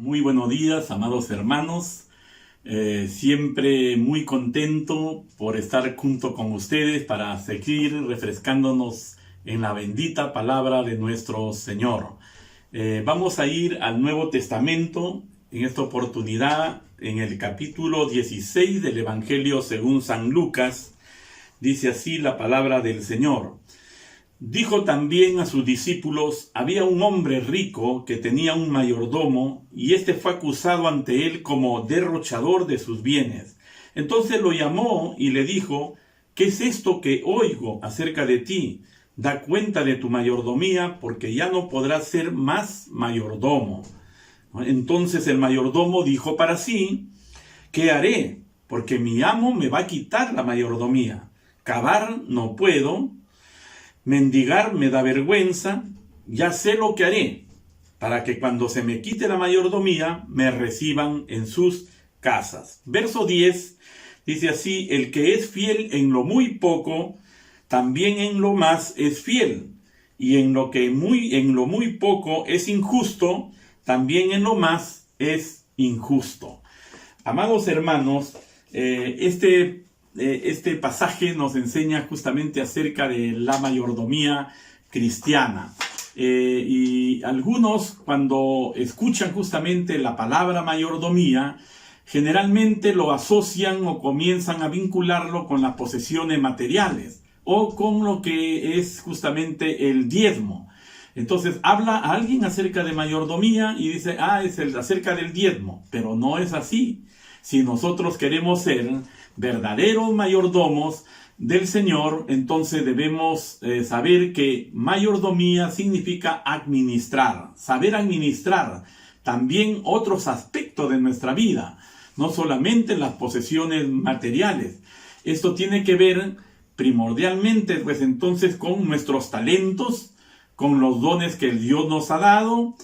Muy buenos días, amados hermanos. Siempre muy contento por estar junto con ustedes para seguir refrescándonos en la bendita palabra de nuestro Señor. Vamos a ir al Nuevo Testamento en esta oportunidad, en el capítulo 16 del Evangelio según San Lucas. Dice así la palabra del Señor. Dijo también a sus discípulos: había un hombre rico que tenía un mayordomo, y éste fue acusado ante él como derrochador de sus bienes. Entonces lo llamó y le dijo: ¿qué es esto que oigo acerca de ti? Da cuenta de tu mayordomía, porque ya no podrás ser más mayordomo. Entonces el mayordomo dijo para sí: ¿qué haré? Porque mi amo me va a quitar la mayordomía. Cavar no puedo, mendigar me da vergüenza. Ya sé lo que haré, para que cuando se me quite la mayordomía, me reciban en sus casas. Verso 10 dice así: el que es fiel en lo muy poco, también en lo más es fiel. Y en lo muy poco es injusto, también en lo más es injusto. Amados hermanos, este pasaje nos enseña justamente acerca de la mayordomía cristiana. Y algunos, cuando escuchan justamente la palabra mayordomía, generalmente lo asocian o comienzan a vincularlo con las posesiones materiales o con lo que es justamente el diezmo. Entonces habla a alguien acerca de mayordomía y dice: es acerca del diezmo, pero no es así. Si nosotros queremos ser verdaderos mayordomos del Señor, entonces debemos saber que mayordomía significa administrar, saber administrar también otros aspectos de nuestra vida, no solamente las posesiones materiales. Esto tiene que ver primordialmente, pues entonces, con nuestros talentos, con los dones que Dios nos ha dado,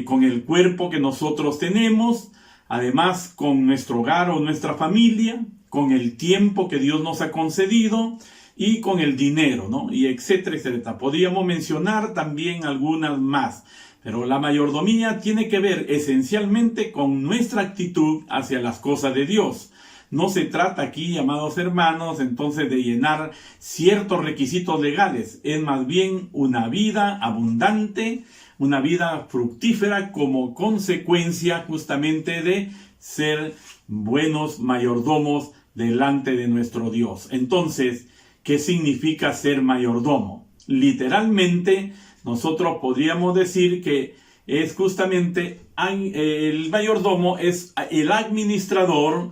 con el cuerpo que nosotros tenemos, además con nuestro hogar o nuestra familia, con el tiempo que Dios nos ha concedido y con el dinero, ¿no? Y etcétera, etcétera. Podríamos mencionar también algunas más, pero la mayordomía tiene que ver esencialmente con nuestra actitud hacia las cosas de Dios. No se trata aquí, amados hermanos, entonces de llenar ciertos requisitos legales. Es más bien una vida abundante, una vida fructífera como consecuencia justamente de ser buenos mayordomos delante de nuestro Dios. Entonces, ¿qué significa ser mayordomo? Literalmente, nosotros podríamos decir que es justamente el mayordomo es el administrador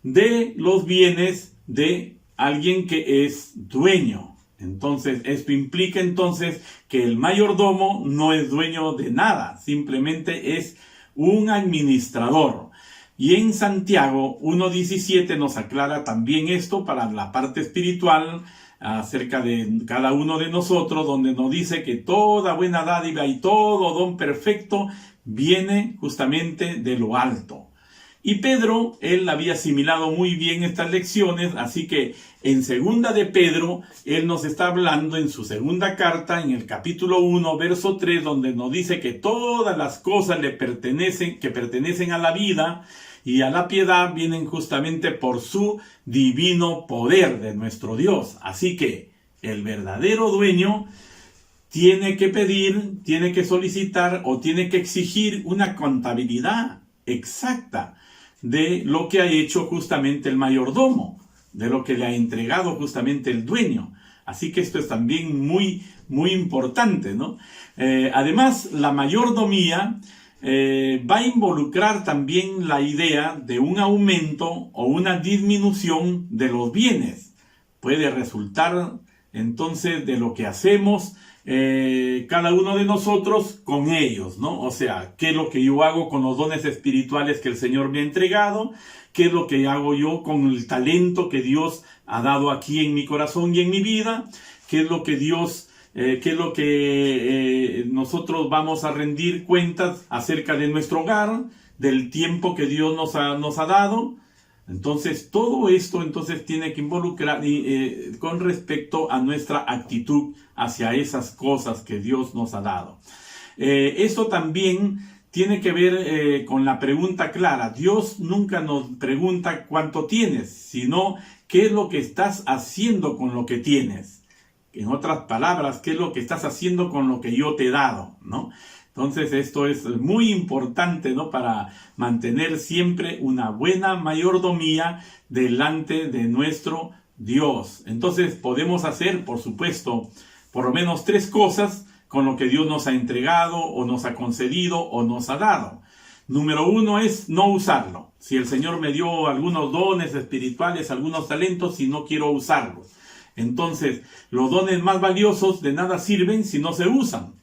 de los bienes de alguien que es dueño. Entonces, esto implica entonces que el mayordomo no es dueño de nada, simplemente es un administrador. Y en Santiago 1:17 nos aclara también esto para la parte espiritual acerca de cada uno de nosotros, donde nos dice que toda buena dádiva y todo don perfecto viene justamente de lo alto. Y Pedro, él había asimilado muy bien estas lecciones, así que en segunda de Pedro, él nos está hablando en su segunda carta, en el capítulo 1, verso 3, donde nos dice que todas las cosas que pertenecen a la vida y a la piedad, vienen justamente por su divino poder de nuestro Dios. Así que el verdadero dueño tiene que pedir, tiene que solicitar o tiene que exigir una contabilidad exacta de lo que ha hecho justamente el mayordomo, de lo que le ha entregado justamente el dueño. Así que esto es también muy, muy importante, ¿no? Además, la mayordomía va a involucrar también la idea de un aumento o una disminución de los bienes. Puede resultar entonces de lo que hacemos cada uno de nosotros con ellos, ¿no? O sea, ¿qué es lo que yo hago con los dones espirituales que el Señor me ha entregado? ¿Qué es lo que hago yo con el talento que Dios ha dado aquí en mi corazón y en mi vida? ¿Qué es lo que nosotros vamos a rendir cuentas acerca de nuestro hogar, del tiempo que Dios nos ha dado? Entonces, todo esto entonces tiene que involucrar con respecto a nuestra actitud hacia esas cosas que Dios nos ha dado. Esto también tiene que ver con la pregunta clara. Dios nunca nos pregunta cuánto tienes, sino qué es lo que estás haciendo con lo que tienes. En otras palabras, qué es lo que estás haciendo con lo que yo te he dado, ¿no? Entonces esto es muy importante, ¿no? Para mantener siempre una buena mayordomía delante de nuestro Dios. Entonces podemos hacer, por supuesto, por lo menos 3 cosas con lo que Dios nos ha entregado o nos ha concedido o nos ha dado. Número 1 es no usarlo. Si el Señor me dio algunos dones espirituales, algunos talentos, y no quiero usarlos. Entonces, los dones más valiosos de nada sirven si no se usan,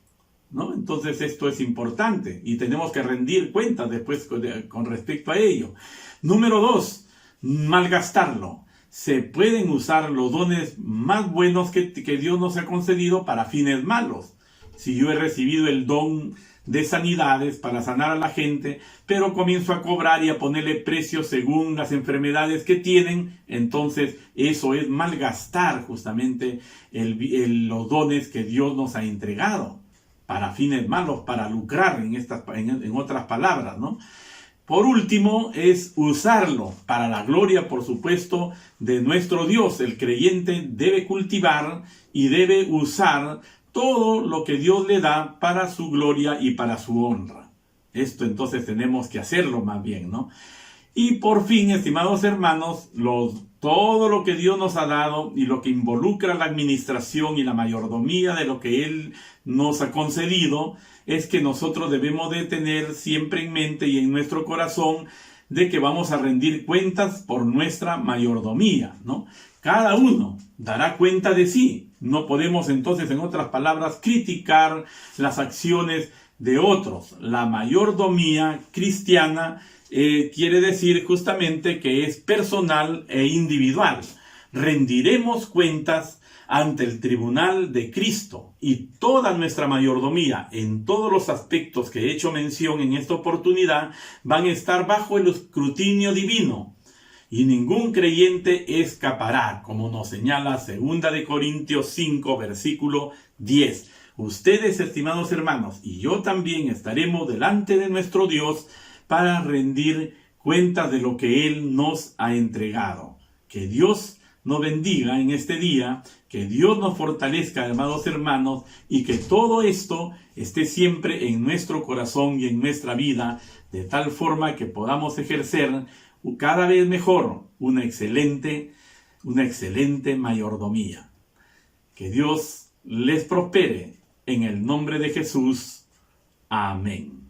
¿no? Entonces esto es importante y tenemos que rendir cuentas después con respecto a ello. Número 2, malgastarlo. Se pueden usar los dones más buenos que Dios nos ha concedido para fines malos. Si yo he recibido el don de sanidades para sanar a la gente, pero comienzo a cobrar y a ponerle precios según las enfermedades que tienen, entonces eso es malgastar justamente los dones que Dios nos ha entregado para fines malos, para lucrar en otras palabras, ¿no? Por último, es usarlo para la gloria, por supuesto, de nuestro Dios. El creyente debe cultivar y debe usar todo lo que Dios le da para su gloria y para su honra. Esto entonces tenemos que hacerlo más bien, ¿no? Y por fin, estimados hermanos, todo lo que Dios nos ha dado y lo que involucra la administración y la mayordomía de lo que Él nos ha concedido, es que nosotros debemos de tener siempre en mente y en nuestro corazón de que vamos a rendir cuentas por nuestra mayordomía, ¿no? Cada uno dará cuenta de sí. No podemos entonces, en otras palabras, criticar las acciones de otros. La mayordomía cristiana quiere decir justamente que es personal e individual. Rendiremos cuentas ante el tribunal de Cristo y toda nuestra mayordomía en todos los aspectos que he hecho mención en esta oportunidad van a estar bajo el escrutinio divino y ningún creyente escapará, como nos señala 2 de Corintios 5, versículo 10. Ustedes, estimados hermanos, y yo también estaremos delante de nuestro Dios para rendir cuentas de lo que Él nos ha entregado. Que Dios nos bendiga en este día, que Dios nos fortalezca, amados hermanos, y que todo esto esté siempre en nuestro corazón y en nuestra vida, de tal forma que podamos ejercer cada vez mejor una excelente mayordomía. Que Dios les prospere en el nombre de Jesús. Amén.